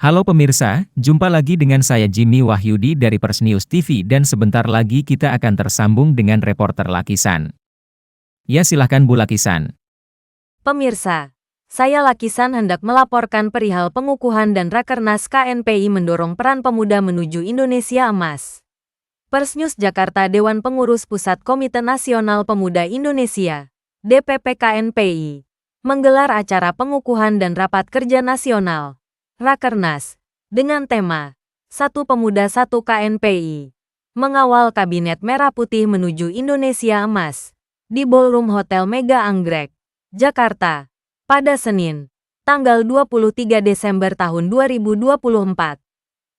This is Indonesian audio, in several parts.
Halo pemirsa, jumpa lagi dengan saya Jimmy Wahyudi dari Pers News TV dan sebentar lagi kita akan tersambung dengan reporter Lakisan. Ya silahkan Bu Lakisan. Pemirsa, saya Lakisan hendak melaporkan perihal pengukuhan dan Rakernas KNPI mendorong peran pemuda menuju Indonesia Emas. Pers News Jakarta Dewan Pengurus Pusat Komite Nasional Pemuda Indonesia, DPP KNPI, menggelar acara pengukuhan dan rapat kerja nasional, Rakernas, dengan tema, Satu Pemuda Satu KNPI, mengawal Kabinet Merah Putih menuju Indonesia Emas, di Ballroom Hotel Mega Anggrek, Jakarta, pada Senin, tanggal 23 Desember tahun 2024.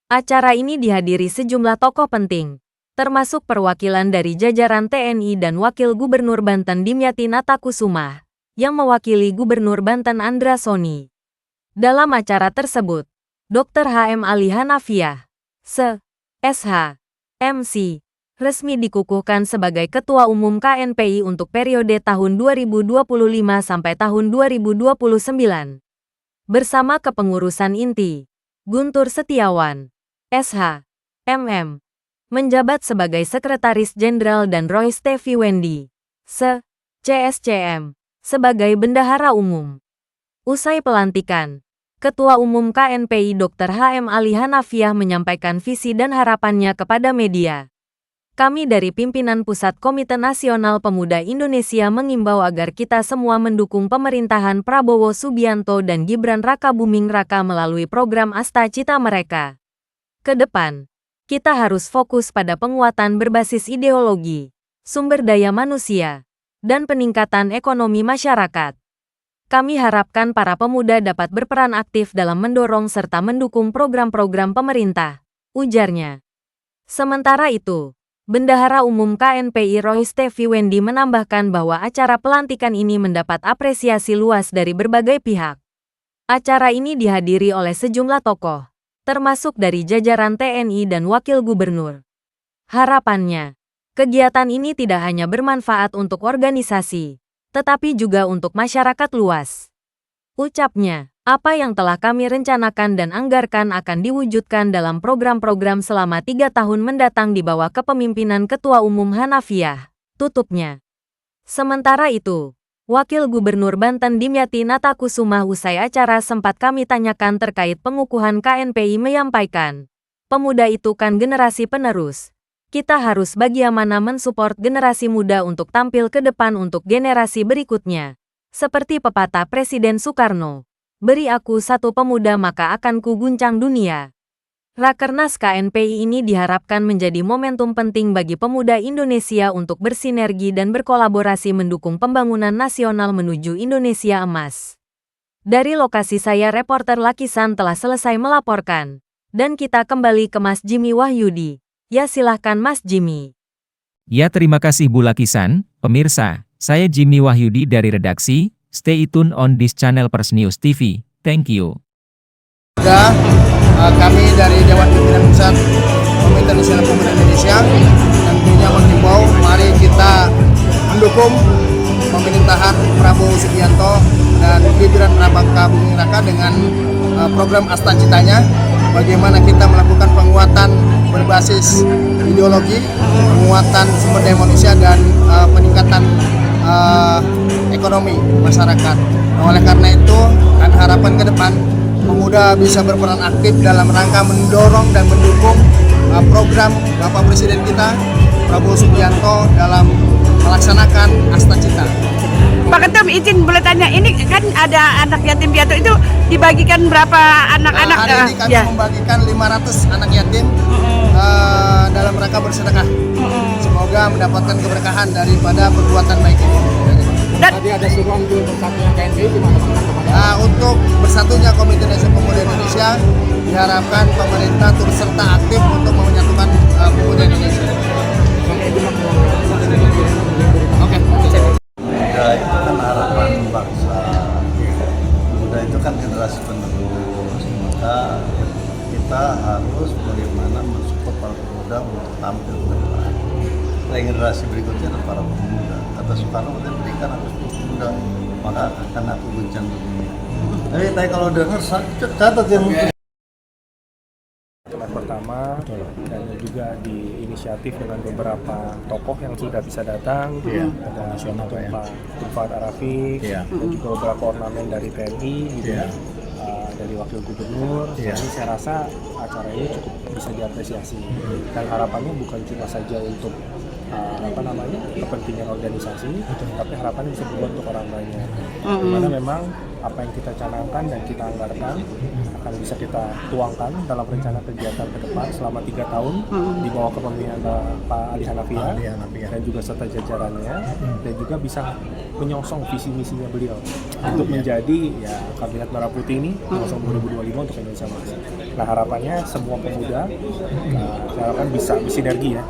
Acara ini dihadiri sejumlah tokoh penting, termasuk perwakilan dari jajaran TNI dan Wakil Gubernur Banten Dimyati Natakusumah, yang mewakili Gubernur Banten Andra Soni. Dalam acara tersebut, Dr. H.M. Ali Hanafiah, S.H., MC, resmi dikukuhkan sebagai Ketua Umum KNPI untuk periode tahun 2025 sampai tahun 2029. Bersama kepengurusan inti, Guntur Setiawan, S.H., MM, menjabat sebagai Sekretaris Jenderal dan Roy Stevi Wendy, CSCM, sebagai Bendahara Umum. Usai pelantikan, Ketua Umum KNPI Dr. H.M. Ali Hanafiah menyampaikan visi dan harapannya kepada media. Kami dari pimpinan Pusat Komite Nasional Pemuda Indonesia mengimbau agar kita semua mendukung pemerintahan Prabowo Subianto dan Gibran Rakabuming Raka melalui program Asta Cita mereka. Ke depan, kita harus fokus pada penguatan berbasis ideologi, sumber daya manusia, dan peningkatan ekonomi masyarakat. Kami harapkan para pemuda dapat berperan aktif dalam mendorong serta mendukung program-program pemerintah, ujarnya. Sementara itu, Bendahara Umum KNPI Roy Stevi Wendy menambahkan bahwa acara pelantikan ini mendapat apresiasi luas dari berbagai pihak. Acara ini dihadiri oleh sejumlah tokoh, termasuk dari jajaran TNI dan Wakil Gubernur. Harapannya, kegiatan ini tidak hanya bermanfaat untuk organisasi, tetapi juga untuk masyarakat luas. Ucapnya, apa yang telah kami rencanakan dan anggarkan akan diwujudkan dalam program-program selama 3 tahun mendatang di bawah kepemimpinan Ketua Umum Hanafiah, tutupnya. Sementara itu, Wakil Gubernur Banten Dimyati Natakusumah usai acara sempat kami tanyakan terkait pengukuhan KNPI menyampaikan, pemuda itu kan generasi penerus. Kita harus bagaimana mensupport generasi muda untuk tampil ke depan untuk generasi berikutnya. Seperti pepatah Presiden Soekarno, beri aku satu pemuda maka akan ku guncang dunia. Rakernas KNPI ini diharapkan menjadi momentum penting bagi pemuda Indonesia untuk bersinergi dan berkolaborasi mendukung pembangunan nasional menuju Indonesia Emas. Dari lokasi saya reporter Lakisan telah selesai melaporkan. Dan kita kembali ke Mas Jimmy Wahyudi. Ya silahkan Mas Jimmy. Ya terima kasih Bu Lakisan, pemirsa, saya Jimmy Wahyudi dari redaksi, stay tune on this channel Pers News TV, thank you. Kami dari Dewan Pimpinan Pusat Komite Nasional Pemuda Indonesia tentunya menghimbau mari kita mendukung pemerintahan Prabowo Subianto dan Gibran Rakabuming Raka dengan program Asta Citanya. Bagaimana kita melakukan penguatan berbasis ideologi, penguatan sumber daya manusia dan peningkatan ekonomi masyarakat. Nah, oleh karena itu, kami harapan ke depan pemuda bisa berperan aktif dalam rangka mendorong dan mendukung program Bapak Presiden kita, Prabowo Subianto dalam melaksanakan Asta Cita. Pak Ketum, izin boleh tanya, ini kan ada anak yatim piatu itu dibagikan berapa anak-anak? Hari ini kami membagikan 500 anak yatim dalam rangka bersedekah. Semoga mendapatkan keberkahan daripada perbuatan baik ini. Tadi ada seruan untuk bersatunya KNPI gimana Pak? Untuk bersatunya Komite Nasional Pemuda Indonesia, diharapkan pemerintah turut serta aktif untuk menyatukan pemuda Indonesia. Oke. Muda itu kan harapan bangsa. Muda itu kan generasi penerus. Maka kita harus bagaimana mensupport para pemuda untuk tampil ke depan. Generasi berikutnya adalah para pemuda. Kata Soekarno, berikan aku pemuda, maka akan aku guncang dunia. Tapi kalau dengar catat yang Debat pertama dan juga diinisiatif dengan beberapa tokoh yang sudah bisa datang, ada nasional Pak Fuad Arafi, dan juga beberapa ornamen dari TNI, gitu ya, dari wakil gubernur. Jadi saya rasa acara ini cukup bisa diapresiasi dan harapannya bukan cuma saja untuk kepentingan organisasi, tapi harapannya bisa juga untuk orang banyak. Dimana memang apa yang kita canangkan dan kita anggarkan akan bisa kita tuangkan dalam rencana kegiatan ke depan selama 3 tahun di bawah kepemimpinan Pak Ali Hanafiah dan juga serta jajarannya, dan juga bisa menyongsong visi misinya beliau untuk menjadi Kabinet Merah Putih ini menyongsong 2025 untuk Indonesia Emas. Nah, harapannya semua pemuda saya harapkan bisa bersinergi ya.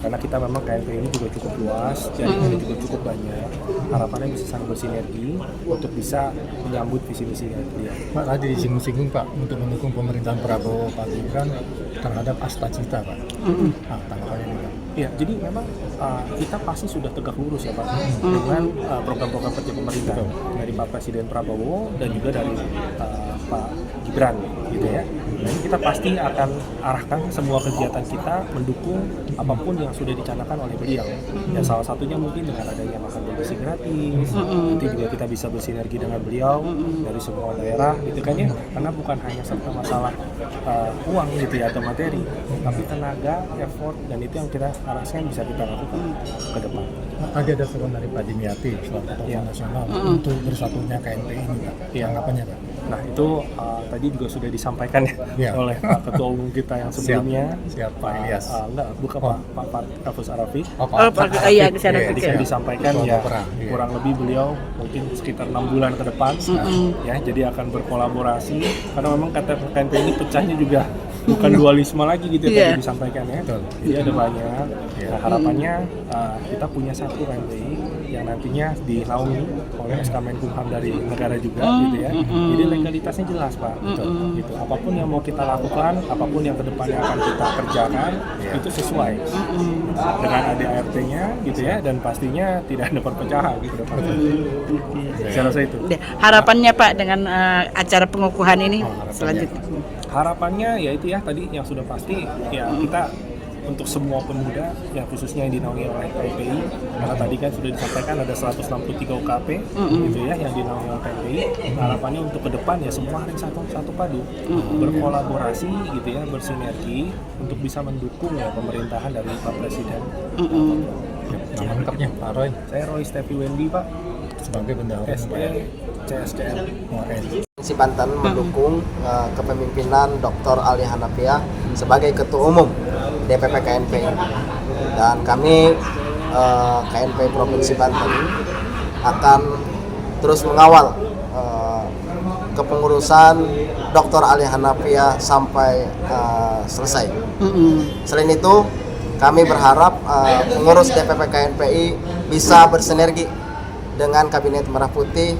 Karena kita memang KNP ini juga cukup luas, jaringannya juga cukup banyak. Harapannya bisa saling bersinergi untuk bisa menyambut visi-misinya dia. Pak, tadi disinggung-singgung Pak, untuk mendukung pemerintahan Prabowo Pak Gibran terhadap Astagita Pak. Tanggapannya ini Pak. Ya, jadi memang kita pasti sudah tegak lurus ya Pak dengan program-program kerja pemerintah dari Pak Presiden Prabowo dan juga dari Pak Gibran, gitu ya. Dan kita pasti akan arahkan semua kegiatan kita mendukung apapun yang sudah dicanangkan oleh beliau. Ya, salah satunya mungkin dengan adanya makan bersih gratis. Nanti juga kita bisa bersinergi dengan beliau dari semua daerah, gitu kan ya. Karena bukan hanya serta masalah uang gitu ya atau materi, tapi tenaga, effort, dan itu yang kita harapkan bisa kita lakukan ke depan. Tadi ada seruan dari Pak Dimyati selaku tokoh nasional untuk bersatunya KNP ini Pak. Tanggapannya Pak? Nah, itu tadi juga sudah disampaikan oleh Pak Ketua Umum kita yang sebelumnya. Siap Pak Ilyas. Bukan Pak Fuad Arafi. Tadi saya disampaikan kurang lebih beliau mungkin sekitar 6 bulan ke depan ya, jadi akan berkolaborasi karena memang kata KNP ini pecahnya juga bukan dualisme lagi gitu ya, tadi disampaikan ya. Jadi ada banyak. Nah, harapannya kita punya satu KNPI yang nantinya dinaungi oleh SK Menkumham dari negara juga gitu ya. Jadi legalitasnya jelas Pak. Gitu. Apapun yang mau kita lakukan, apapun yang kedepannya akan kita kerjakan itu sesuai dengan ADART-nya gitu ya, dan pastinya tidak ada perpecahan gitu depan. Saya rasa itu. Harapannya Pak dengan acara pengukuhan ini selanjutnya. Harapannya ya itu ya tadi yang sudah pasti ya, kita untuk semua pemuda yang khususnya yang dinaungi oleh KNPI, karena tadi kan sudah disampaikan ada 163 UKP gitu ya yang dinaungi oleh KNPI. Harapannya untuk ke depan ya semua hari satu padu berkolaborasi gitu ya, bersinergi untuk bisa mendukung ya pemerintahan dari Pak Presiden. Nama lengkapnya Pak Roy? Saya Roy Stevi Wendy Pak, sebagai bendahara CSDM. Provinsi Banten mendukung kepemimpinan Dr. Ali Hanafiah sebagai Ketua Umum DPP KNP, dan kami KNP Provinsi Banten akan terus mengawal kepengurusan Dr. Ali Hanafiah sampai selesai. Selain itu, kami berharap pengurus DPP KNPI bisa bersinergi dengan Kabinet Merah Putih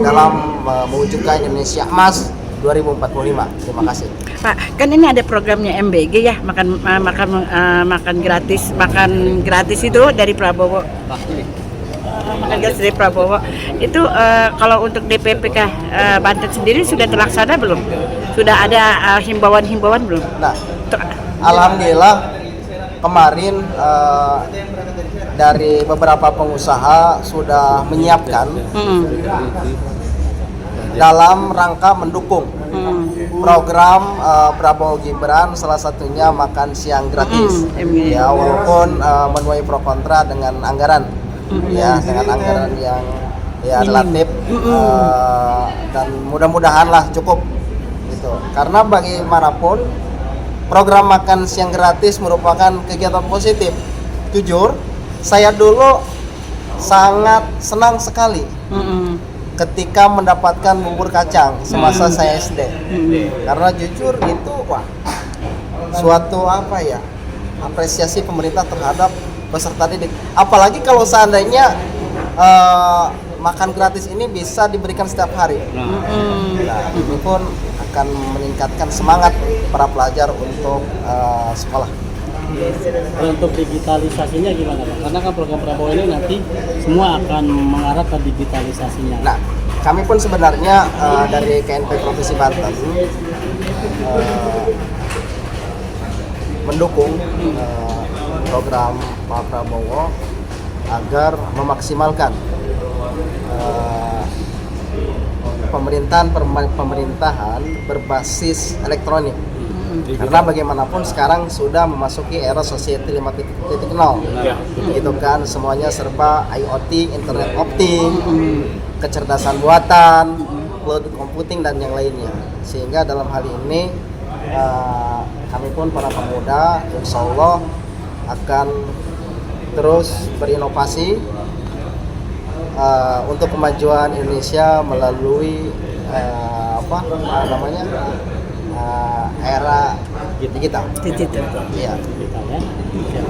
dalam mewujudkan Indonesia Emas 2045. Terima kasih. Pak, kan ini ada programnya MBG ya, makan gratis itu dari Prabowo. Makan gratis dari Prabowo. Itu kalau untuk DPPK Banten sendiri sudah terlaksana belum? Sudah ada himbauan-himbauan belum? Nah, alhamdulillah kemarin dari beberapa pengusaha sudah menyiapkan dalam rangka mendukung program Prabowo Gibran, salah satunya makan siang gratis. Ya, walaupun menuai pro kontra dengan anggaran, ya dengan anggaran yang ya relatif, dan mudah-mudahan lah cukup gitu. Karena bagaimanapun program makan siang gratis merupakan kegiatan positif. Jujur, saya dulu sangat senang sekali ketika mendapatkan bubur kacang semasa saya SD. Karena jujur itu suatu apresiasi pemerintah terhadap peserta didik. Apalagi kalau seandainya makan gratis ini bisa diberikan setiap hari. Nah, ini pun akan meningkatkan semangat para pelajar untuk sekolah. Untuk digitalisasinya gimana Pak? Karena kan program Prabowo ini nanti semua akan mengarah ke digitalisasinya. Nah, kami pun sebenarnya dari KNP Provinsi Banten mendukung program Pak Prabowo agar memaksimalkan pemerintahan berbasis elektronik. Karena bagaimanapun sekarang sudah memasuki era society 5.0, gitu kan, semuanya serba IoT, internet optik, kecerdasan buatan, cloud computing dan yang lainnya. Sehingga dalam hal ini kami pun para pemuda insya Allah akan terus berinovasi untuk kemajuan Indonesia melalui era digital. Iya.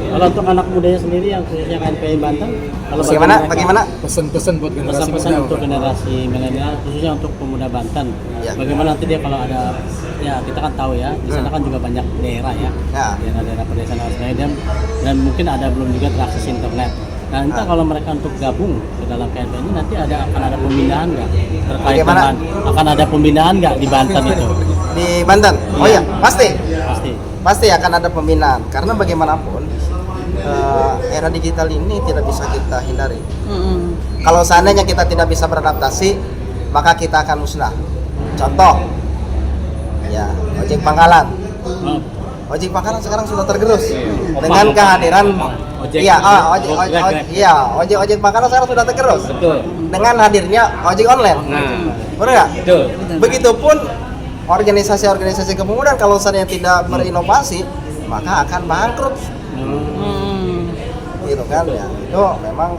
Kalau untuk anak mudanya sendiri yang khususnya KNPI Banten, kalau Bagaimana? Pesan-pesan buat generasi pesan-pesan muda, untuk Pak. generasi milenial khususnya untuk pemuda Banten, Ya. bagaimana nanti dia kalau ada, ya kita kan tahu ya di sana kan juga banyak daerah ya, Ya. daerah-daerah pedesaan dan sebagainya, dan mungkin ada belum juga terakses internet. Nah, entah kalau mereka untuk gabung ke dalam KNPI ini nanti akan ada pembinaan nggak terkait Bagaimana? dengan akan ada pembinaan nggak di Banten itu? Di Banten? Oh iya, pasti. Pasti. Pasti akan ada pembinaan karena bagaimanapun era digital ini tidak bisa kita hindari. Kalau seandainya kita tidak bisa beradaptasi, maka kita akan musnah. Contoh, ya ojek pangkalan. Ojek pangkalan sekarang sudah tergerus dengan kehadiran ojek pangkalan sekarang sudah tergerus. Dengan hadirnya ojek online. Benar nggak? Begitupun organisasi-organisasi kepemudaan kalau seandainya tidak berinovasi, maka akan bangkrut. Gitu kan ya. Itu memang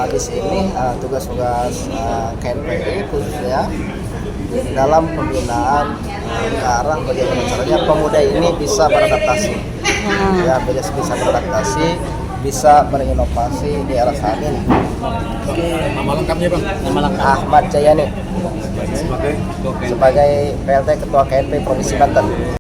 di sini tugas-tugas KNPI khususnya dalam pembinaan ke arah bagaimana caranya pemuda ini bisa beradaptasi, ya bisa beradaptasi, bisa berinovasi di era saat ini. Nama lengkapnya, Bang? Nama lengkap. Ahmad Jayani sebagai PLT Ketua KNP Provinsi Banten.